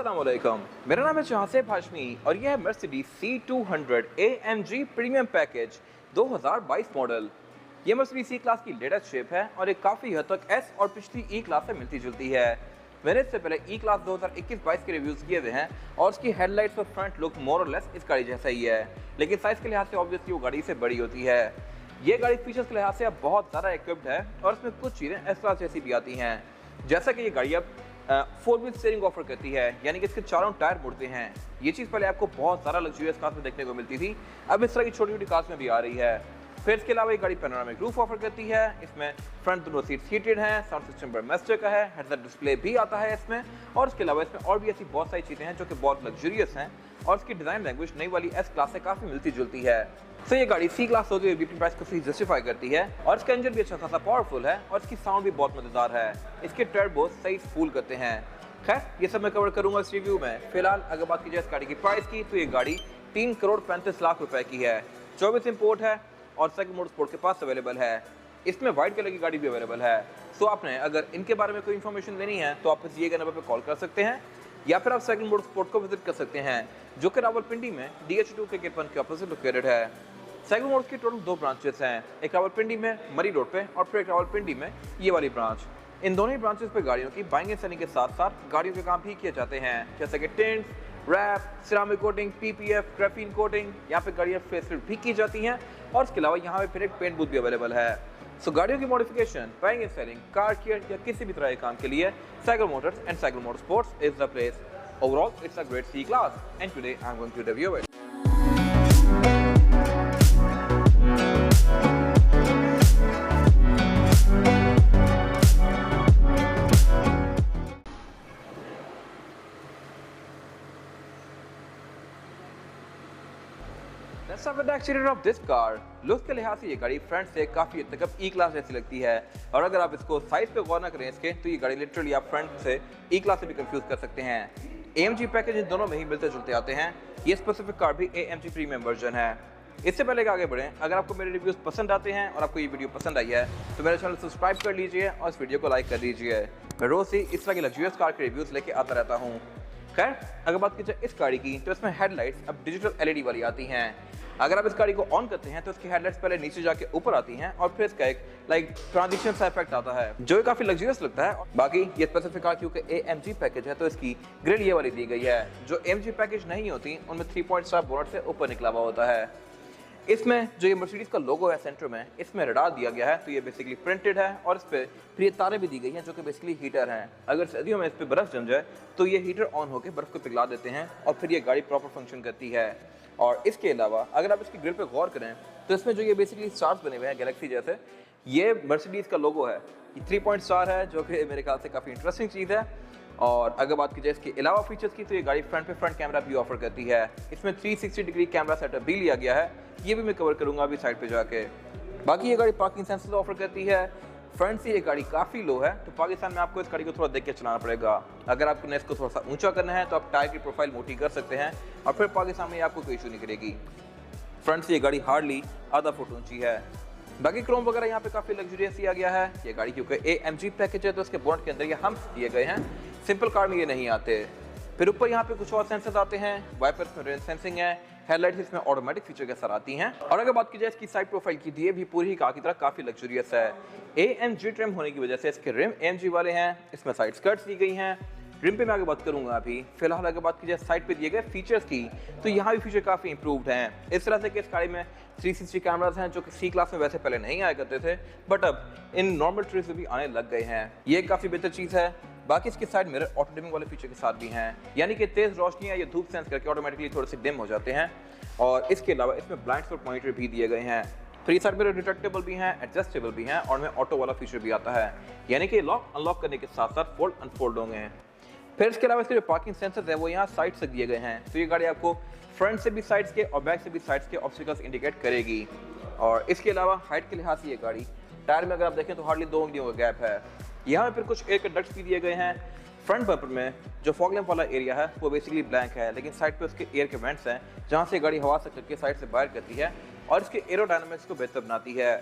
अस्सलामुअलैकुम, मेरा नाम है जहासेब हाशमी और यह है Mercedes C200 AMG premium package 2022 model. यह मर्सिडीज C क्लास की लेटेस्ट शेप है और ये काफ़ी हद तक S और पिछली E क्लास से मिलती जुलती है। मैंने इससे पहले E क्लास 2021-22 के रिव्यूज़ किए हुए हैं और उसकी हेडलाइट्स और फ्रंट लुक मोर और लेस इस गाड़ी जैसा ही है, लेकिन साइज़ के लिहाज से ऑब्वियसली वो गाड़ी से बड़ी होती है। ये गाड़ी फीचर्स के लिहाज से अब बहुत ज़्यादा इक्विप्ड है और इसमें कुछ चीज़ें S क्लास जैसी भी आती हैं, जैसा कि ये गाड़ी अब 4 व्हील स्टीयरिंग ऑफर करती है, यानी कि इसके चारों टायर मुड़ते हैं। ये चीज़ पहले आपको बहुत ज़्यादा लग्जरियस कार्स में देखने को मिलती थी, अब इस तरह की छोटी छोटी कार्स में भी आ रही है। फिर इसके अलावा ये गाड़ी पैनोरामिक रूफ ऑफर करती है, इसमें फ्रंट दोनों सीट्स हीटेड हैं, साउंड सिस्टम बर्मेस्टर का है, हेडसेट डिस्प्ले भी आता है इसमें, और इसके अलावा इसमें और भी ऐसी बहुत सारी चीज़ें हैं जो कि बहुत लग्जरियस हैं और इसकी डिज़ाइन लैंग्वेज नई वाली S क्लास से काफ़ी मिलती जुलती है। तो ये गाड़ी C क्लास होती हुई प्राइस को सही जस्टिफाई करती है और इसका इंजन भी अच्छा खासा पावरफुल है और इसकी साउंड भी बहुत मजेदार है। इसके टर्बोस सही फूल करते हैं। खैर, ये सब मैं कवर करूंगा इस रिव्यू में। फिलहाल अगर बात की जाए इस गाड़ी की प्राइस की, तो ये गाड़ी 3,35,00,000 रुपए की है। 24 इंपोर्ट है और सेकंड मोटरस्पोर्ट के पास अवेलेबल है। इसमें व्हाइट कलर की गाड़ी भी अवेलेबल है। सो आपने अगर इनके बारे में कोई इन्फॉर्मेशन लेनी है तो आप दिए गए नंबर पर कॉल कर सकते हैं या फिर आप सेकंड मोटरस्पोर्ट को विजिट कर सकते हैं, जो कि रावलपिंडी में DH2 के गेट 1 के ऑपोजिट लोकेटेड है। सेकंड मोटर्स की टोटल 2 ब्रांचेस हैं, एक रावलपिंडी में मरी रोड पे और फिर एक रावलपिंडी में ये वाली ब्रांच। इन दोनों ही ब्रांचेस पे गाड़ियों की बाइंग एंड सेलिंग के साथ साथ गाड़ियों के काम भी किए जाते हैं, जैसे कि tint, wrap, ceramic coating, PPF, graphene coating, यहाँ पे गाड़ियाँ फेसलिफ्ट भी की जाती हैं और इसके अलावा यहाँ पे फिर एक पेंट बूथ भी अवेलेबल है। सो गाड़ियों की modification, buying and selling, car care या किसी भी तरह के काम के लिए cycle Motors and cycle motorsports is the place. Overall, it's a great C class, and today I'm going to review it. Let's start with the exterior of this car. Look के लिहाज से ये गाड़ी फ्रंट से काफ़ी हद तक अब E क्लास जैसी लगती है और अगर आप इसको साइज पे गौर ना करें इसके, तो ये गाड़ी लिटरली आप फ्रंट से E क्लास से भी कंफ्यूज कर सकते हैं। AMG पैकेज इन दोनों में ही मिलते जुलते आते हैं। ये स्पेसिफिक कार भी AMG प्रीमियम वर्जन है। इससे पहले कि आगे बढ़ें, अगर आपको मेरे रिव्यूज़ पसंद आते हैं और आपको ये वीडियो पसंद आई है तो मेरे चैनल सब्सक्राइब कर लीजिए और इस वीडियो को लाइक कर दीजिए। मैं रोज़ ही इस तरह की लग्जरियस कार के रिव्यूज़ लेके आता रहता हूँ। खैर, अगर बात की जाए इस गाड़ी की, तो इसमें हेडलाइट्स अब डिजिटल LED वाली आती हैं। अगर आप इस गाड़ी को ऑन करते हैं तो इसकी हेडलाइट्स पहले नीचे जाके ऊपर आती हैं और फिर इसका एक ट्रांजिशन सा इफेक्ट आता है, जो काफी लग्जरियस लगता है। बाकी ये स्पेसिफिक कार क्योंकि AMG पैकेज है तो इसकी ग्रिल ये वाली दी गई है, जो AMG पैकेज नहीं होती उनमें 3.7 बोनट से ऊपर निकला हुआ होता है। इसमें जो ये मर्सिडीज का लोगो है सेंटर में, इसमें रडार दिया गया है, तो ये बेसिकली प्रिंटेड है और इस पे फिर ये तारे भी दी गई हैं जो कि बेसिकली हीटर हैं। अगर सर्दियों में इस पे बर्फ जम जाए तो ये हीटर ऑन होकर बर्फ को पिघला देते हैं और फिर ये गाड़ी प्रॉपर फंक्शन करती है। और इसके अलावा अगर आप इसकी ग्रिल पे गौर करें तो इसमें जो ये बेसिकली स्टार्स बने हुए हैं गैलेक्सी जैसे, ये मर्सिडीज का लोगो है। ये 3 पॉइंट स्टार है, जो कि मेरे ख्याल से काफ़ी इंटरेस्टिंग चीज़ है। और अगर बात की जाए इसके अलावा फीचर्स की, तो ये गाड़ी फ्रंट पे फ्रंट कैमरा भी ऑफर करती है। इसमें 360 डिग्री कैमरा सेटअप भी लिया गया है, ये भी मैं कवर करूँगा अभी साइड पे जाके। बाकी ये गाड़ी पार्किंग सेंसर ऑफर करती है। फ्रंट से ये गाड़ी काफ़ी लो है, तो पाकिस्तान में आपको इस गाड़ी को थोड़ा देख के चलाना पड़ेगा। अगर आपको इसको थोड़ा सा ऊंचा करना है तो आप टायर की प्रोफाइल मोटी कर सकते हैं और फिर पाकिस्तान में आपको कोई इशू नहीं करेगी। फ्रंट से ये गाड़ी हार्डली आधा फुट ऊंची है। बाकी क्रोम वगैरह यहाँ पे काफ़ी लग्जरियस दिया गया है। ये गाड़ी क्योंकि AMG पैकेज है तो इसके बोनट के अंदर ये हम्प्स दिए गए हैं, सिंपल कार में ये नहीं आते। फिर ऊपर यहाँ पे कुछ और सेंसर्स आते हैं, वाइपर्स में रेन सेंसिंग है, हेडलाइट्स इसमें ऑटोमेटिक फीचर के साथ आती हैं। और अगर बात की जाए इसकी साइड प्रोफाइल की, ये भी पूरी ही कार की तरह काफ़ी लग्जरियस है। AMG ट्रिम होने की वजह से इसके रिम AMG वाले हैं, इसमें साइड स्कर्ट्स दी गई हैं। रिम पे मैं आगे बात करूंगा अभी। फिलहाल अगर बात की जाए साइड पे दिए गए फीचर्स की, तो यहाँ भी फीचर काफ़ी इंप्रूव्ड हैं। इस तरह से कि इस गाड़ी में 360 कैमरास हैं, जो कि C क्लास में वैसे पहले नहीं आया करते थे, बट अब इन नॉर्मल ट्रीज में भी आने लग गए हैं। ये काफ़ी बेहतर चीज़ है। बाकी इसके साइड मिरर ऑटो डिमिंग वाले फीचर के साथ भी हैं, यानी कि तेज़ रोशनी है या धूप सेंस करके ऑटोमेटिकली थोड़े से डिम हो जाते हैं। और इसके अलावा इसमें ब्लाइंड स्पॉट मॉनिटर भी दिए गए हैं। फ्री साइड मिरर डिटेक्टेबल भी हैं, एडजस्टेबल भी हैं और में ऑटो वाला फीचर भी आता है, यानी कि लॉक अनलॉक करने के साथ साथ फोल्ड अनफोल्ड होंगे। फिर इसके अलावा इसके जो पार्किंग सेंसर्स है वो यहाँ साइड से दिए गए हैं, तो ये गाड़ी आपको फ्रंट से भी साइड्स के और बैक से भी साइड्स के ऑब्स्टिकल्स इंडिकेट करेगी। और इसके अलावा हाइट के लिहाज से ये गाड़ी टायर में अगर आप देखें तो हार्डली 2 उंगलियों का गैप है। यहाँ में फिर कुछ एयर कंडक्ट्स भी दिए गए हैं। फ्रंट बम्पर में जो फॉग लैंप वाला एरिया है वो बेसिकली ब्लैंक है, लेकिन साइड पे उसके एयर के वेंट्स हैं जहाँ से गाड़ी हवा से करके साइड से बाहर करती है और इसके एरोडायनामिक्स को बेहतर बनाती है।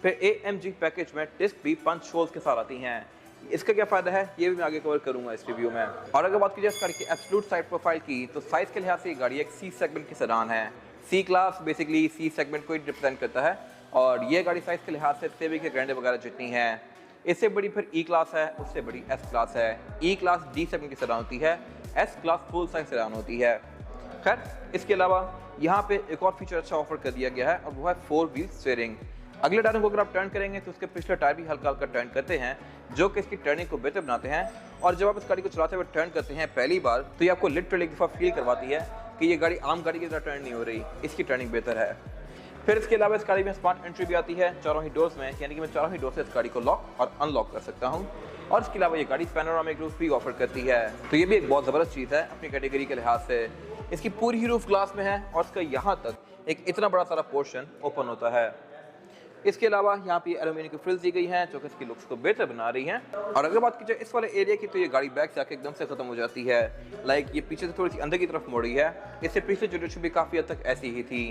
फिर AMG पैकेज में डिस्क भी पंच होल्स के साथ आती हैं, इसका क्या फ़ायदा है ये भी मैं आगे कवर करूंगा इस रिव्यू में। और अगर बात की जाए इस गाड़ी की एब्सोल्यूट साइड प्रोफाइल की, तो साइज़ के लिहाज से ये गाड़ी एक सी सेगमेंट की सेडान है। सी क्लास बेसिकली सी सेगमेंट को ही रिप्रेजेंट करता है और ये गाड़ी साइज़ के लिहाज से सेवी के ग्रैंडे वगैरह जितनी है। इससे बड़ी फिर ई क्लास है, उससे बड़ी एस क्लास है। ई क्लास डी सेगमेंट की सेडान होती है, S class full size sedan होती है। खैर इसके अलावा यहाँ पे एक और फीचर अच्छा ऑफर कर दिया गया है और वो है 4 व्हील स्टीयरिंग। अगले टायरों को अगर आप टर्न करेंगे तो उसके पिछले टायर भी हल्का हल्का टर्न करते हैं, जो कि इसकी टर्निंग को बेहतर बनाते हैं। और जब आप इस गाड़ी को चलाते हुए टर्न करते हैं पहली बार, तो ये आपको लिटरली एक दफ़ा फील करवाती है कि ये गाड़ी आम गाड़ी की तरह टर्न नहीं हो रही, इसकी टर्निंग बेहतर है। फिर इसके अलावा इस गाड़ी में स्मार्ट एंट्री भी आती है चारों ही डोर्स में, यानी कि मैं चारों ही डोर से इस गाड़ी को लॉक और अनलॉक कर सकता हूँ। और इसके अलावा ये गाड़ी पैनोरामिक रूफ भी ऑफर करती है, तो ये भी एक बहुत ज़बरदस्त चीज़ है अपनी कैटेगरी के लिहाज से। इसकी पूरी ही रूफ ग्लास में है और इसका यहाँ तक एक इतना बड़ा सारा पोर्शन ओपन होता है। इसके अलावा यहाँ पे एल्यूमिनियम की फ्रिल्स दी गई हैं जो कि इसकी लुक्स को बेहतर बना रही हैं। और अगर बात की जाए इस वाले एरिया की, तो ये गाड़ी बैक से आके एकदम से खत्म हो जाती है। लाइक ये पीछे से थोड़ी सी अंदर की तरफ मोड़ी है। इससे पिछले जनरेशन भी काफ़ी हद तक ऐसी ही थी।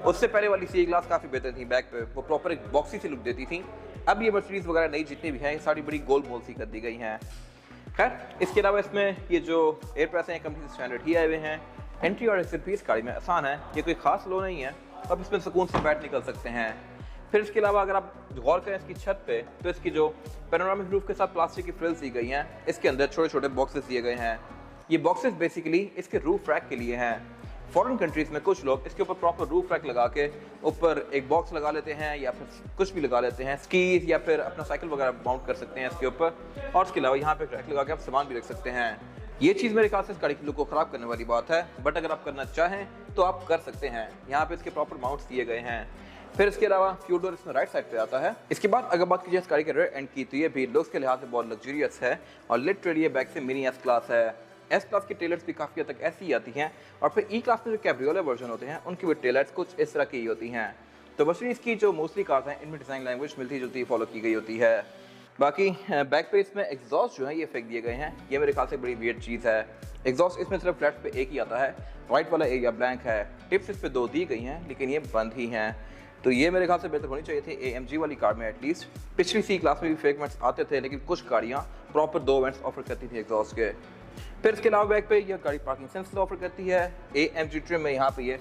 उससे पहले वाली सी ग्लास काफ़ी बेहतर थी, बैक पे वो प्रॉपर एक बॉक्सी सी लुक देती थी। अब ये मर्सिडीज वगैरह नई जितनी भी हैं ये सारी बड़ी गोल मोल सी कर दी गई हैं। खैर इसके अलावा इसमें ये जो एयर प्रेस हैं कंपनी स्टैंडर्ड ही आए हुए हैं। एंट्री और एग्जिट भी इस गाड़ी में आसान है, ये कोई खास लो नहीं है, अब इसमें सुकून से बैठ निकल सकते हैं। फिर इसके अलावा अगर आप गौर करें इसकी छत पे, तो इसकी जो पैनोरामिक रूफ के साथ प्लास्टिक की फ्रिल्स दी गई हैं, इसके अंदर छोटे छोटे बॉक्सेस दिए गए हैं। ये बॉक्सेस बेसिकली इसके रूफ रैक के लिए हैं। फॉरेन कंट्रीज़ में कुछ लोग इसके ऊपर प्रॉपर रूफ रैक लगा के ऊपर एक बॉक्स लगा लेते हैं या फिर कुछ भी लगा लेते हैं, स्कीज या फिर अपना साइकिल वगैरह माउंट कर सकते हैं इसके ऊपर। और इसके अलावा यहाँ पे रैक लगा के आप सामान भी रख सकते हैं। ये चीज़ मेरे ख्याल से इस गाड़ी की लुक को ख़राब करने वाली बात है, बट अगर आप करना चाहें तो आप कर सकते हैं। यहाँ पे इसके प्रॉपर माउंट्स दिए गए हैं। फिर इसके अलावा फ्यूल डोर इसमें राइट साइड पे आता है। इसके बाद अगर बात कीजिए इस गाड़ी के रेयर एंड की, तो ये भी लुक्स के लिहाज से बहुत लग्जरियस है और लिटरली ये बैक से मिनी एस क्लास है। एस क्लास की टेलर्स भी काफ़ी हद तक ऐसी ही आती हैं और फिर ई क्लास में जो कैब्रियोले वर्जन होते हैं उनकी भी टेलर्स कुछ इस तरह की ही होती हैं। तो बस इसकी जो मोस्टली कार्स हैं इनमें डिज़ाइन लैंग्वेज मिलती जुलती फॉलो की गई होती है। बाकी बैक पे इसमें एग्जॉस्ट जो है ये फेंक दिए गए हैं, ये मेरे ख्याल से बड़ी वियर्ड चीज़ है। एग्जॉस्ट इसमें सिर्फ फ्लैट पे एक ही आता है, राइट वाला एरिया ब्लैंक है। टिप्स इस पर 2 दी गई हैं लेकिन ये बंद ही हैं, तो ये मेरे ख्याल से बेहतर होनी चाहिए थी AMG वाली कार में एटलीस्ट। पिछली सी क्लास में भी फेक वेंट्स आते थे लेकिन कुछ गाड़ियाँ प्रॉपर 2 वेंट्स ऑफर करती थी एग्जॉस्ट के। फिर इसके अलावा बैक पे यह गाड़ी पार्किंग सेंसर ऑफर करती है। AMG ट्रिम में यहाँ पे ये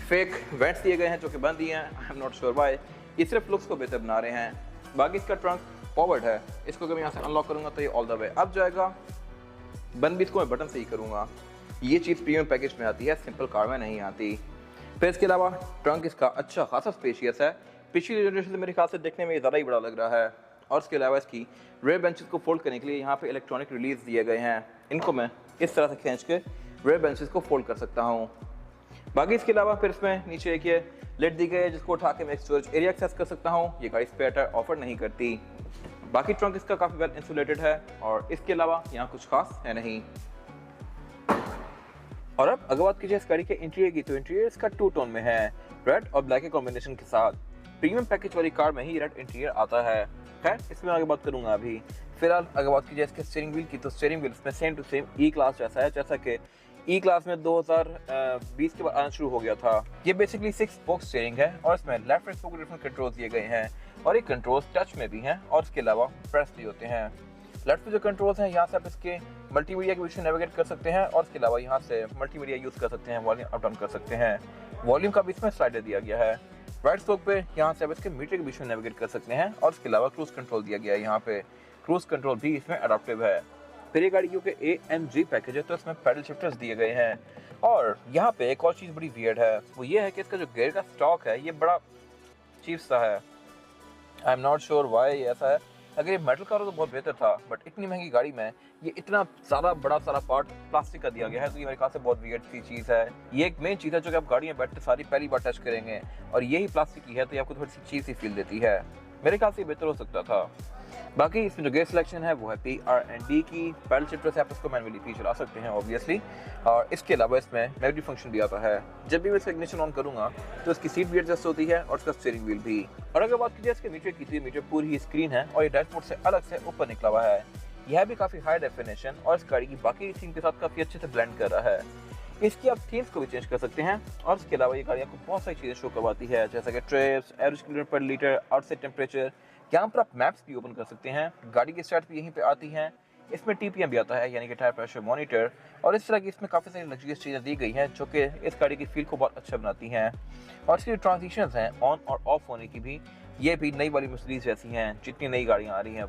फेक वेंट्स दिए गए हैं जो कि बंद ही हैं, I am not sure why. ये सिर्फ लुक्स को बेहतर बना रहे हैं। बाकी इसका ट्रंक फॉरवर्ड है, इसको अगर मैं यहाँ से अनलॉक करूँगा तो ये ऑल द वे अब जाएगा। बंद भी इसको मैं बटन से ही करूँगा। ये चीज़ प्रीमियम पैकेज में आती है, सिंपल कार में नहीं आती। फिर इसके अलावा ट्रंक इसका अच्छा खासा स्पेशियस है, पिछली जनरेशन से मेरे ख्याल से देखने में ज़्यादा ही बड़ा लग रहा है। और इसके अलावा इसकी रेयर बेंचेस को फोल्ड करने के लिए यहाँ पे इलेक्ट्रॉनिक रिलीज दिए गए हैं, इनको मैं इस तरह से खींच के रेयर बेंचेस को फोल्ड कर सकता हूँ। बाकी इसके अलावा फिर इसमें नीचे एक ये लिड दी गई है जिसको उठा के मैं स्टोरेज एरिया एक्सेस कर सकता हूँ। ये गाड़ी स्पेयर टायर ऑफर नहीं करती। बाकी ट्रंक इसका काफ़ी वेल इंसुलेटेड है और इसके अलावा यहाँ कुछ खास है नहीं। और अब अगर बात कीजिए इस गाड़ी के इंटीरियर की, तो इंटीरियर इसका 2 टोन में है, रेड और ब्लैक के कॉम्बिनेशन के साथ। प्रीमियम पैकेज वाली कार में ही रेड इंटीरियर आता है। खैर इसमें आगे बात करूंगा अभी। फिलहाल अगर बात कीजिए इसके स्टीयरिंग व्हील की, तो स्टीयरिंग व्हील इसमें same to same E class जैसा है, जैसा कि ई क्लास में 2020 के बाद आना शुरू हो गया था। ये बेसिकली 6 स्पोक स्टीयरिंग है और इसमें left right spoke different controls दिए गए हैं और ये कंट्रोल्स टच में भी हैं और इसके अलावा प्रेस भी होते हैं। लेफ्ट पे जो कंट्रोल्स हैं यहाँ से आप इसके मल्टीमीडिया के विषय नेविगेट कर सकते हैं और इसके अलावा यहाँ से मल्टीमीडिया यूज़ कर सकते हैं, वॉल्यूम अप डाउन कर सकते हैं। वॉल्यूम का भी इसमें स्लाइडर दिया गया है। राइट स्पोक पे यहाँ से आप इसके मीटर के विषय नेविगेट कर सकते हैं और इसके अलावा क्रूज कंट्रोल दिया गया है। यहाँ पे क्रूज कंट्रोल भी इसमें अडॉप्टिव है। फिर ये गाड़ी क्योंकि AMG पैकेज है तो इसमें पैडल शिफ्टर्स दिए गए हैं। और यहाँ पे एक और चीज़ बड़ी वियर्ड है, वो ये है कि इसका जो गियर का स्टॉक है ये बड़ा चीप सा है। I am not sure why ऐसा है। अगर ये मेटल कार हो तो बहुत बेहतर था, बट इतनी महंगी गाड़ी में ये इतना ज़्यादा बड़ा सारा पार्ट प्लास्टिक का दिया गया है, तो ये मेरे ख्याल से बहुत वियर्ड सी चीज़ है। ये एक मेन चीज़ है जो कि आप गाड़ी में बैठते सारी पहली बार टच करेंगे और यही प्लास्टिक की है तो ये आपको थोड़ी सी चीज़ सी फील देती है। मेरे ख्याल से बेहतर हो सकता था। बाकी इसमें जो गेयर सिलेक्शन है वो है P-R&D की। पैडल शिफ्टर से आप इसको मैनुअली भी चला सकते हैं ऑब्वियसली। और इसके अलावा इसमें मैग्नेटिक फंक्शन भी आता है। जब भी मैं इसका इग्निशन ऑन करूंगा तो इसकी सीट भी एडजस्ट होती है और इसका स्टीयरिंग व्हील भी। और अगर बात कीजिए इसके मीटर की, तो मीटर पूरी ही स्क्रीन है और ये डैशबोर्ड से अलग से ऊपर निकला हुआ है। यह भी काफ़ी हाई डेफिनेशन और इस गाड़ी की बाकी सीन के साथ काफ़ी अच्छे से ब्लेंड कर रहा है। इसकी आप थीम्स को भी चेंज कर सकते हैं और इसके अलावा ये गाड़ी आपको बहुत सारी चीज़ें शो करवाती है, जैसा कि ट्रिप्स, एवरेज किलोमीटर पर लीटर, आउटसाइड टेम्परेचर। यहाँ पर आप मैप्स भी ओपन कर सकते हैं, गाड़ी की स्टार्ट भी यहीं पे आती हैं। इसमें TPM भी आता है, यानी कि टायर प्रेशर मॉनिटर, और इस तरह की इसमें काफ़ी सारी लग्जरियस चीज़ें दी गई हैं जो कि इस गाड़ी की फील को बहुत अच्छा बनाती हैं। और इसकी ट्रांजिशंस हैं ऑन और ऑफ होने की भी, ये भी नई वाली मर्सिडीज जैसी हैं जितनी नई गाड़ियाँ आ रही हैं।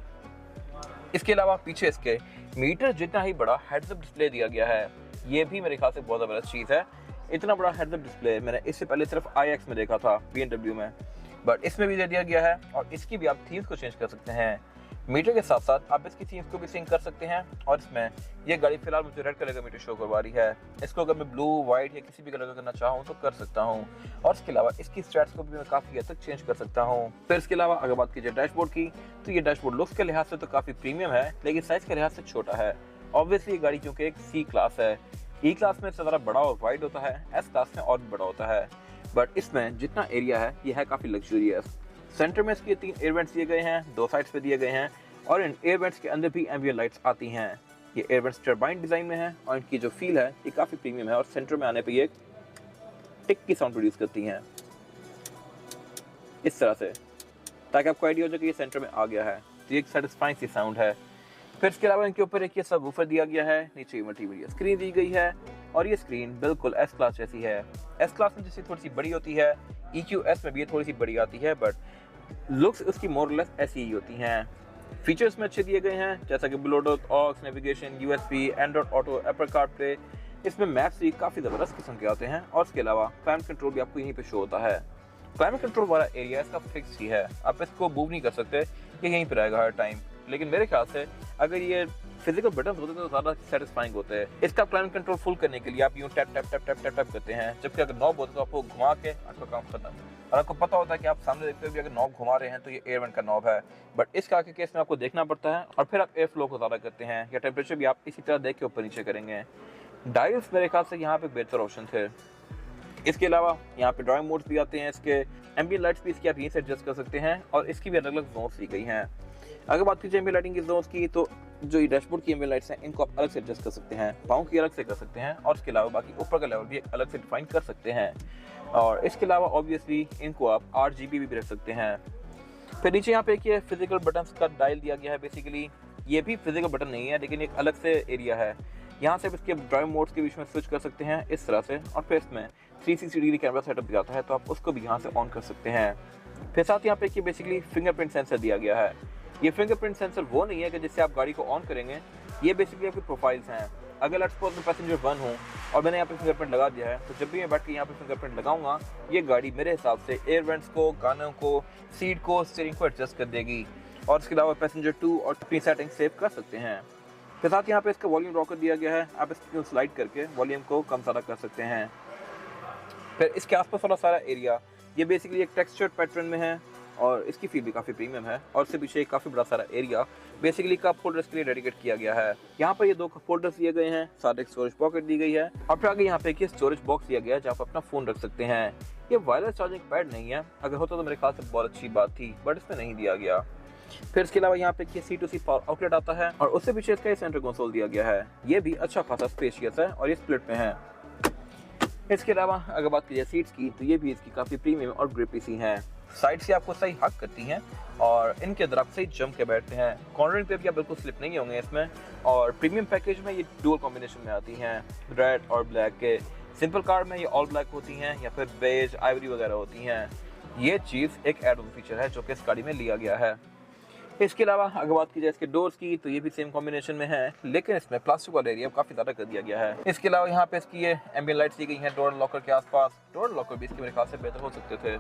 इसके अलावा पीछे इसके मीटर जितना ही बड़ा हेड्सअप डिस्प्ले दिया गया है, ये भी मेरे ख्याल से बहुत ज़बरदस्त चीज़ है। इतना बड़ा हेड्सअप डिस्प्ले मैंने इससे पहले सिर्फ iX में देखा था, BMW में, बट इसमें भी दे दिया गया है। और इसकी भी आप थीम्स को चेंज कर सकते हैं, मीटर के साथ साथ आप इसकी थीम्स को भी सिंक कर सकते हैं। और इसमें ये गाड़ी फिलहाल मुझे रेड कलर का मीटर शो करवा रही है, इसको अगर मैं ब्लू, वाइट या किसी भी कलर का करना चाहूँ तो कर सकता हूँ। और इसके अलावा इसकी स्टैट्स को भी मैं काफ़ी हद तक चेंज कर सकता हूँ। फिर इसके अलावा अगर बात की जाए डैशबोर्ड की, तो ये डैशबोर्ड लुक्स के लिहाज से तो काफ़ी प्रीमियम है, लेकिन साइज़ के लिहाज से छोटा है। ऑब्वियसली ये गाड़ी क्योंकि एक C क्लास है, E क्लास में इससे ज़्यादा बड़ा और वाइड होता है, S क्लास में और भी बड़ा होता है, बट इसमें जितना एरिया है ये है काफ़ी लग्जूरियस। सेंटर में इसके 3 एयर वेंट्स दिए गए हैं, 2 साइड्स पे दिए गए हैं, और इन एयर वेंट्स के अंदर भी एम्बिएंट लाइट्स आती हैं। ये एयर वेंट्स टर्बाइन डिज़ाइन में है और इनकी जो फील है ये काफ़ी प्रीमियम है। और सेंटर में आने पे ये टिक की साउंड प्रोड्यूस करती हैं इस तरह से, ताकि आपको आइडिया हो जाए कि ये सेंटर में आ गया है। तो ये एक सेटिस्फाइंग सी साउंड है। फिर इसके अलावा इनके ऊपर एक ये सबवूफर दिया गया है, नीचे मल्टीमीडिया स्क्रीन दी गई है, और ये स्क्रीन बिल्कुल S क्लास जैसी है। S क्लास में जैसे थोड़ी सी बड़ी होती है, EQS में भी ये थोड़ी सी बड़ी आती है, बट लुक्स उसकी मोर और लेस ऐसी ही होती हैं। फीचर्स में अच्छे दिए गए हैं, जैसा कि Bluetooth, aux, navigation, USB, Android Auto, Apple CarPlay। इसमें मैप्स भी काफ़ी ज़बरदस्त किस्म के आते हैं। और इसके अलावा क्लाइमेट कंट्रोल भी आपको यहीं पे शो होता है। क्लाइमेट कंट्रोल वाला एरिया इसका फिक्स ही है, आप इसको मूव नहीं कर सकते, ये यहीं पर रहेगा हर टाइम। लेकिन मेरे ख्याल से अगर ये फिजिकल बटन होते तो ज़्यादा सेटिस्फाइंग होते हैं। इसका क्लाइमेट कंट्रोल फुल करने के लिए आप यूँ tap tap tap tap tap tap करते हैं, जबकि अगर नॉब होता तो आपको घुमा के आपका काम खत्म। और आपको पता होता है कि आप सामने देखते हुए अगर नॉब घुमा रहे हैं तो ये एयर वेंट का नॉब है, बट इस के केस में आपको देखना पड़ता है, और फिर आप एयर फ्लो को ज़्यादा करते हैं, या टेम्परेचर भी आप इसी तरह देख के ऊपर नीचे करेंगे। डायल्स मेरे ख्याल से यहाँ पे बेहतर ऑप्शन थे। इसके अलावा यहाँ पे ड्राइव मोड्स भी आते हैं, इसके एम्बिएंट लाइट्स भी इसकी आप यहीं से एडजस्ट कर सकते हैं, और इसकी भी अलग अलग जोन्स दी गई हैं। अगर बात कीजिए एम्बिएंट लाइटिंग की जोन्स की, तो जो ये डैशबोर्ड की एम्बिएंट लाइट्स हैं इनको आप अलग से एडजस्ट कर सकते हैं, पाँव की अलग से कर सकते हैं, और इसके अलावा बाकी ऊपर का लेवल भी अलग से डिफाइन कर सकते हैं। और इसके अलावा ऑब्वियसली इनको आप RGB भी रख सकते हैं। फिर नीचे यहाँ पे एक फिजिकल बटन का डायल दिया गया है। बेसिकली ये भी फिजिकल बटन नहीं है, लेकिन एक अलग से एरिया है, यहाँ से इसके ड्राइव मोड्स के बीच में स्विच कर सकते हैं इस तरह से। और फिर इसमें 360 डिग्री कैमरा सेटअप भी आता है, तो आप उसको भी यहाँ से ऑन कर सकते हैं। फिर साथ यहाँ पे बेसिकली फिंगरप्रिंट सेंसर दिया गया है। ये फिंगरप्रिंट सेंसर वो नहीं है कि जिससे आप गाड़ी को ऑन करेंगे, ये बेसिकली आपकी प्रोफाइल्स हैं। अगर लेट्स सपोज मैं पैसेंजर 1 हूँ और मैंने यहाँ पे फिंगरप्रिंट लगा दिया है, तो जब भी मैं बैठ के यहाँ पे फिंगरप्रिंट लगाऊंगा, ये गाड़ी मेरे हिसाब से एयर वेंट्स को, गानों को, सीट को, स्टीयरिंग को एडजस्ट कर देगी। और इसके अलावा पैसेंजर 2 और 3 सेटिंग सेव कर सकते हैं। फिर साथ यहाँ पे इसका वॉल्यूम रॉकर दिया गया है, आप इसको स्लाइड करके वॉल्यूम को कम ज़्यादा कर सकते हैं। फिर इसके आसपास वाला सारा एरिया ये बेसिकली एक टेक्सचर्ड पैटर्न में है, और इसकी फील भी काफ़ी प्रीमियम है। और इससे पीछे एक काफ़ी बड़ा सारा एरिया बेसिकली कप होल्डर्स के लिए डेडिकेट किया गया है। यहाँ पर ये 2 कप होल्डर्स दिए गए हैं, साथ एक स्टोरेज पॉकेट दी गई है, और फिर आगे यहाँ पे एक स्टोरेज बॉक्स दिया गया है जहाँ पर अपना फ़ोन रख सकते हैं। ये वायरलेस चार्जिंग पैड नहीं है, अगर होता तो मेरे ख्याल से बहुत अच्छी बात थी, बट इसमें नहीं दिया गया। फिर इसके अलावा यहाँ पे C2C पावर आउटलेट आता है, और उससे पीछे इसका सेंटर कंसोल दिया गया है। ये भी अच्छा खासा स्पेशियस है, और ये स्प्लिट में है। इसके अलावा अगर बात की जाए सीट्स की, तो ये भी इसकी काफ़ी प्रीमियम और ग्रिपी सी हैं। साइड से आपको सही हक करती हैं, और इनके अंदर आप सही जम के बैठते हैं। कॉर्नरिंग पे भी आप बिल्कुल स्लिप नहीं होंगे इसमें। और प्रीमियम पैकेज में ये डुअल कॉम्बिनेशन में आती हैं, रेड और ब्लैक के। सिंपल कार में ये ऑल ब्लैक होती हैं, या फिर बेज, आइवरी वगैरह होती हैं। ये चीज़ एक एड ऑन फीचर है जो कि इस गाड़ी में लिया गया है। इसके अलावा अगर बात की जाए इसके डोर्स की, तो ये भी सेम कॉम्बिनेशन में है, लेकिन इसमें प्लास्टिक वाला एरिया काफ़ी ज़्यादा कर दिया गया है। इसके अलावा यहाँ पे इसकी ये एम्बिएंट लाइट्स दी गई हैं डोर लॉकर के आसपास। डोर लॉकर भी इसके मेरे ख्याल से बेहतर हो सकते थे।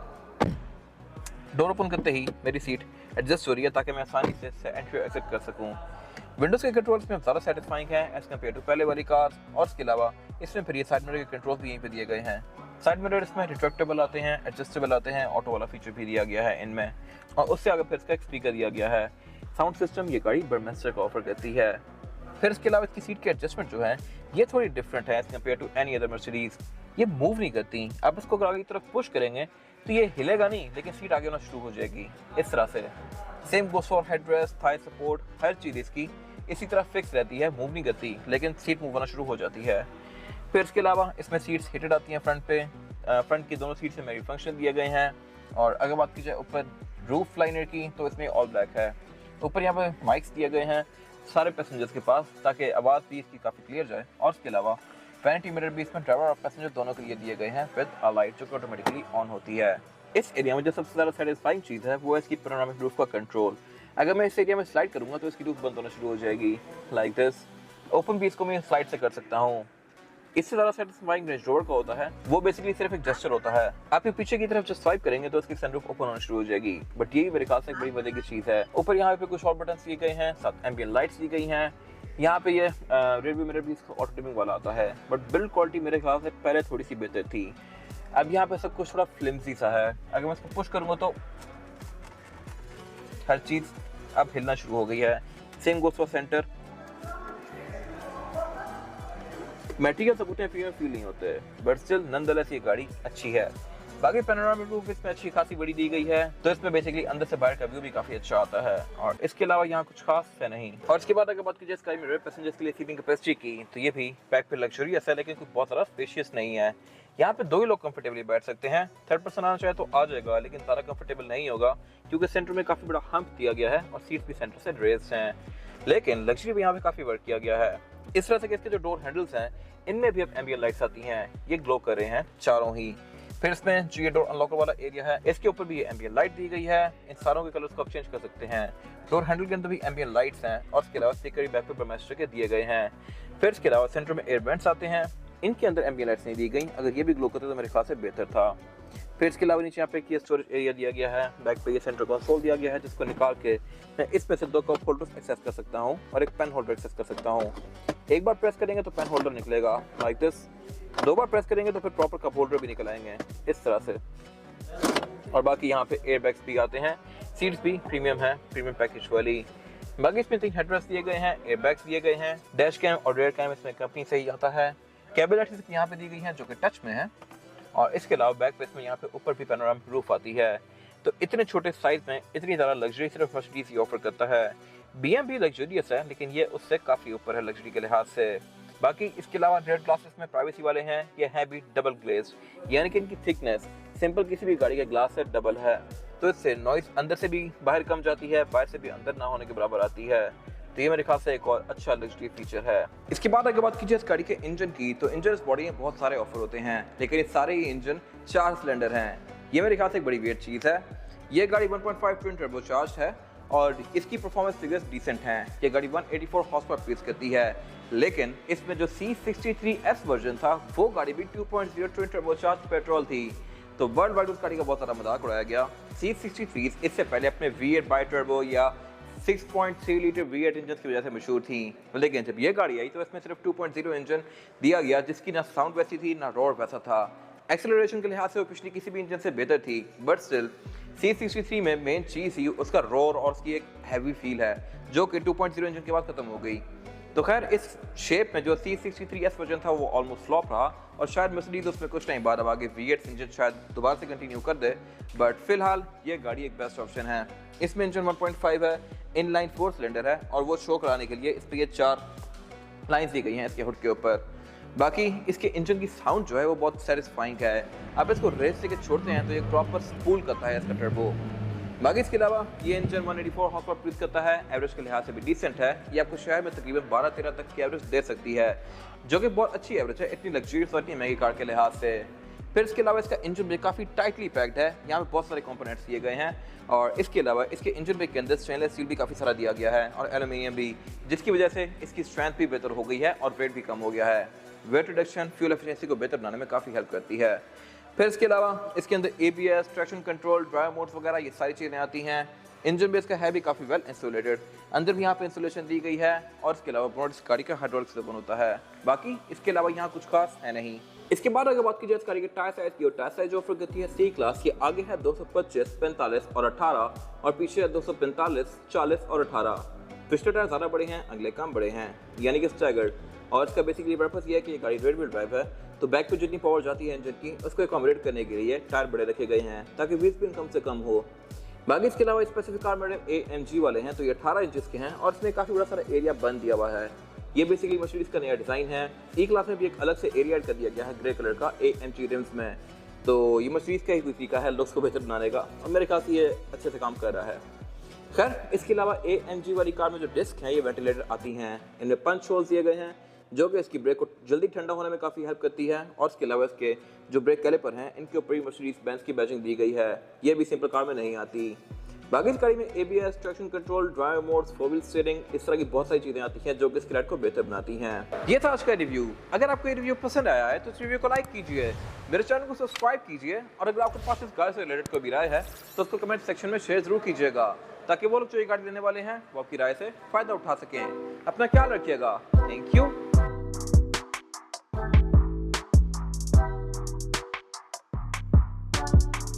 डोर ओपन करते ही मेरी सीट एडजस्ट हो रही है, ताकि मैं आसानी से एंट्री एग्जिट कर सकूँ। विंडोज़ के कंट्रोल्स में ज़्यादा सेटिस्फाइंग है एज़ कम्पेयर टू पहले वाली कार। और इसके अलावा इसमें फिर ये साइड मिरर के कंट्रोल्स भी यहीं पे दिए गए हैं। साइड मिरर इसमें रिट्रैक्टेबल आते हैं, एडजस्टेबल आते हैं, ऑटो वाला फीचर भी दिया गया है इनमें। और उससे आगे फिर इसका एक स्पीकर दिया गया है। साउंड सिस्टम ये गाड़ी बर्मेस्टर को ऑफर करती है। फिर इसके अलावा इसकी सीट के एडजस्टमेंट जो है ये थोड़ी डिफरेंट है as compare to any other Mercedes. ये मूव नहीं करती, आप इसको अगर आगे की तरफ पुश करेंगे तो ये हिलेगा नहीं, लेकिन सीट आगे होना शुरू हो जाएगी इस तरह से। Same goes for headrest, thigh support, हर चीज़ इसकी इसी तरह फिक्स रहती है, मूव नहीं करती, लेकिन सीट मूव होना शुरू हो जाती है। फिर इसके अलावा इसमें सीट्स हीटेड आती हैं फ्रंट पे। फ्रंट की दोनों सीट्स में मेरी फंक्शन दिए गए हैं। और अगर बात की जाए ऊपर रूफ लाइनर की तो इसमें ऑल ब्लैक है। ऊपर यहाँ पे माइक्स दिए गए हैं सारे पैसेंजर्स के पास ताकि आवाज़ भी इसकी काफ़ी क्लियर जाए। और इसके अलावा वैनिटी मिरर भी इसमें ड्राइवर और पैसेंजर दोनों के लिए दिए गए हैं विद अ लाइट जो कि ऑटोमेटिकली ऑन होती है। इस एरिया में जो सबसे ज़्यादा सेटिस्फाइंग चीज़ है वो है इसकी पैनोरामिक रूफ का कंट्रोल। अगर मैं इस एरिया में स्लाइड करूँगा तो इसकी रूफ बंद होना शुरू हो जाएगी लाइक दिस। ओपन भी इसको मैं स्लाइड से कर सकता हूँ। इससे ज़्यादा सेटिस्फाइंग रेंज रोवर का होता है वो बेसिकली सिर्फ एक जेस्चर होता है। आप ये पीछे की तरफ जब स्वाइप करेंगे तो इसकी सनरूफ ओपन होना शुरू हो जाएगी। बट यही मेरे ख्याल से एक बड़ी मजे की चीज़ है। ऊपर यहाँ पे कुछ और बटन दिए गए हैं, साथ एम्बियंट लाइट्स दी गई हैं। यहाँ पे ये रियर व्यू मिरर भी इसका ऑटो डिमिंग वाला आता है। बट बिल्ड क्वालिटी मेरे ख्याल से पहले थोड़ी सी बेहतर थी। अब यहाँ पे सब कुछ थोड़ा फ्लिमसी सा है। अगर मैं इसको पुश करूँगा तो हर चीज़ अब हिलना शुरू हो गई है। Same goes for centre. Material सब उतने प्रीमियम फील नहीं होते बट स्टिल नॉनदलेस ये गाड़ी अच्छी है। बाकी पैनोरामिक रूफ इसमें अच्छी खासी बड़ी दी गई है तो इसमें बेसिकली अंदर से बाहर का व्यू भी काफी अच्छा आता है। और इसके अलावा यहाँ कुछ खास है नहीं। और इसके बाद अगर बात की जाए स्काई मिरर पैसेंजर्स के लिए सीटिंग कैपेसिटी की तो ये भी बैक पे लग्जरियस है लेकिन कुछ बहुत सारा स्पेशियस नहीं है। यहाँ पे 2 ही लोग कंफर्टेबली बैठ सकते हैं। थर्ड पर्सन आना चाहे तो आ जाएगा लेकिन ज़्यादा कंफर्टेबल नहीं होगा क्योंकि सेंटर में काफी बड़ा हम्प दिया गया है और सीट भी सेंटर से रेज्ड हैं। लेकिन लग्जरी भी यहाँ पे काफी वर्क किया गया है इस तरह से कि इसके जो डोर हैंडल्स हैं इनमें भी अब एम्बियंट लाइट्स आती हैं। ये ग्लो कर रहे हैं चारों ही। फिर इसमें जो ये डोर अनलॉकर वाला एरिया है इसके ऊपर भी ये एम्बियंट लाइट दी गई है। इन सारों के कलर्स को आप चेंज कर सकते हैं। डोर हैंडल के अंदर भी एम्बियंट लाइट्स हैं और इसके अलावा स्पीकर बैक पे ब्रह्मास्टर के दिए गए हैं। फिर इसके अलावा सेंटर में एयर वेंट्स आते हैं। इनके अंदर एम्बियंट लाइट्स नहीं दी गई। अगर ये भी ग्लो करते तो मेरे ख्याल से बेहतर था। फिर इसके अलावा नीचे यहाँ पे ये स्टोरेज एरिया दिया गया है। बैक पे ये सेंटर कंसोल दिया गया है जिसको निकाल के मैं इसमें से 2 कप होल्डर्स एक्सेस कर सकता हूँ और एक पेन होल्डर एक्सेस कर सकता हूँ। एक बार प्रेस करेंगे तो पेन होल्डर निकलेगा लाइक दिस। 2 बार प्रेस करेंगे तो फिर प्रॉपर कप होल्डर भी निकल आएंगे इस तरह से। और बाकी यहाँ पे एयर बैग्स भी आते हैं। सीट्स भी प्रीमियम है, प्रीमियम पैकेज वाली। बाकी इसमें 3 हेडरेस्ट दिए गए हैं, एयर बैग्स दिए गए हैं। डैश कैम और रियर कैम इसमें कंपनी से ही आता है। कैबिनेट यहाँ पे दी गई है जो कि टच में है। और इसके अलावा बैक पे इसमें यहाँ पे ऊपर भी पैनोरामिक रूफ आती है। तो इतने छोटे साइज में इतनी ज़्यादा लग्जरी सिर्फ मर्सिडीज ही ऑफर करता है। BM भी लग्जरियस है लेकिन ये उससे काफ़ी ऊपर है लग्जरी के लिहाज से। बाकी इसके अलावा रेड ग्लासेस में प्राइवेसी वाले हैं। ये है भी डबल ग्लेज्ड यानी कि इनकी थिकनेस सिंपल किसी भी गाड़ी के ग्लास से डबल है तो इससे नॉइस अंदर से भी बाहर कम जाती है, बाहर से भी अंदर ना होने के बराबर आती है। तो ये मेरे ख्याल से एक और अच्छा लग्जरी फीचर है। इसके बाद अगर बात कीजिए इस गाड़ी के इंजन की तो इंजन इस बॉडी में बहुत सारे ऑफर होते हैं लेकिन ये सारे ही इंजन 4 सिलेंडर हैं। ये मेरे ख्याल से एक बड़ी वियर्ड चीज़ है। ये गाड़ी 1.5 ट्विन टर्बोचार्ज्ड है और इसकी परफॉर्मेंस फिगर्स डिसेंट हैं। ये गाड़ी 184 हॉर्स पावर प्रोड्यूस करती है लेकिन इसमें जो C63S वर्जन था वो गाड़ी भी 2.0 ट्विन टर्बोचार्ज पेट्रोल थी। तो वर्ल्ड वाइड उस गाड़ी का बहुत सारा मजाक उड़ाया गया। C63 इससे पहले अपने V8 बाई टर्बो या 6.3 लीटर V8 इंजन की वजह से मशहूर थी लेकिन जब ये गाड़ी आई तो इसमें सिर्फ 2.0 इंजन दिया गया जिसकी ना साउंड वैसी थी ना रोर वैसा था। एक्सेलरेशन के लिहाज से वो पिछली किसी भी इंजन से बेहतर थी बट स्टिल C63 में मेन चीज़ ही उसका रोर और उसकी एक हैवी फील है जो कि 2.0 इंजन के बाद खत्म हो गई। तो खैर इस शेप में जो C63S वर्जन था वो ऑलमोस्ट फ्लॉप रहा और शायद मर्सिडीज उसमें कुछ टाइम बाद अब आगे V8 इंजन शायद दोबारा से कंटिन्यू कर दे बट फिलहाल ये गाड़ी एक बेस्ट ऑप्शन है। इसमें इंजन 1.5 है, इनलाइन 4 सिलेंडर है और वो शो कराने के लिए इस पर ये 4 लाइन्स दी गई हैं इसके हुड के ऊपर। बाकी इसके इंजन की साउंड जो है वो बहुत सेटिस्फाइंग है। आप इसको रेस से छोड़ते हैं तो ये प्रॉपर स्पूल करता है इसका टर्बो। बाकी इसके अलावा ये इंजन 184 हॉर्स पावर प्रोड्यूस करता है। एवरेज के लिहाज से भी डिसेंट है। ये आपको शहर में तकरीबन 12-13 तक की एवरेज दे सकती है जो कि बहुत अच्छी एवरेज है इतनी लग्जरियस और इतनी महंगी कार के लिहाज से। फिर इसके अलावा इसका इंजन भी काफ़ी टाइटली पैक्ड है। यहाँ पे बहुत सारे कंपोनेंट्स दिए गए हैं और इसके अलावा इसके इंजन पे के अंदर स्टेनलेस स्टील भी काफ़ी सारा दिया गया है और एल्यूमिनियम भी जिसकी वजह से इसकी स्ट्रेंथ भी बेहतर हो गई है और वेट भी कम हो गया है। वेट रिडक्शन फ्यूल एफिशिएंसी को बेहतर बनाने में काफ़ी हेल्प करती है। फिर इसके अलावा इसके अंदर ABS, traction control, drive modes वगैरह ये सारी चीज़ें आती हैं। इंजन बेस का है भी काफ़ी वेल इंसुलेटेड। अंदर भी यहाँ पे इंसुलेशन दी गई है और इसके अलावा बोनट इस गाड़ी का हाइड्रोलिक से बना होता है। बाकी इसके अलावा यहाँ कुछ खास है नहीं। इसके बाद अगर बात की जाए इस गाड़ी के टायर साइज की, और टायर साइज जो ऑफर करती है C क्लास, ये आगे है 225, 45 और 18 और पीछे है 245, 40 और 18। पिछले टायर ज़्यादा बड़े हैं, अगले कम बड़े हैं यानी कि स्टैगर्ड। और इसका बेसिकली पर्पस ये है कि ये गाड़ी रेयर व्हील ड्राइव है तो बैक पे जितनी पावर जाती है इंजन की उसको अकोमोडेट करने के लिए टायर बड़े रखे गए हैं ताकि व्हील स्पिन कम से कम हो। बाकी इसके अलावा स्पेसिफिक कार मॉडल AMG वाले हैं तो ये 18 इंचेस के हैं और इसमें काफ़ी बड़ा सारा एरिया बंद दिया हुआ है। ये बेसिकली मर्सिडीज का नया डिज़ाइन है। ई क्लास में भी एक अलग से एरिया ऐड कर दिया गया है ग्रे कलर का AMG रिम्स में। तो ये मर्सिडीज का ही कोई तरीका है लुक्स को बेहतर बनाने का, और मेरे ख्याल से ये अच्छे से काम कर रहा है। खैर, इसके अलावा AMG वाली कार में जो डिस्क हैं ये वेंटिलेटर आती हैं। इनमें पंच होल्स दिए गए हैं जो कि इसकी ब्रेक को जल्दी ठंडा होने में काफ़ी हेल्प करती है। और इसके अलावा इसके जो ब्रेक कैलिपर हैं इनके ऊपर ही मर्सिडीज बेंज की बैजिंग दी गई है। ये भी सिंपल कार में नहीं आती। बाकी इस गाड़ी में ABS, traction control, drive modes, 4 wheel steering, इस तरह की बहुत सारी चीज़ें आती हैं जो कि इस राइड को बेहतर बनाती हैं। ये था आज का रिव्यू। अगर आपको ये रिव्यू पसंद आया है तो इस रिव्यू को लाइक कीजिए, मेरे चैनल को सब्सक्राइब कीजिए, और अगर आपके पास इस गाड़ी से रिलेटेड कोई भी राय है तो उसको कमेंट सेक्शन में शेयर जरूर कीजिएगा, ताकि वो लोग जो ये गाड़ी लेने वाले हैं वो आपकी राय से फ़ायदा उठा सकें। अपना ख्याल रखिएगा। Thank you.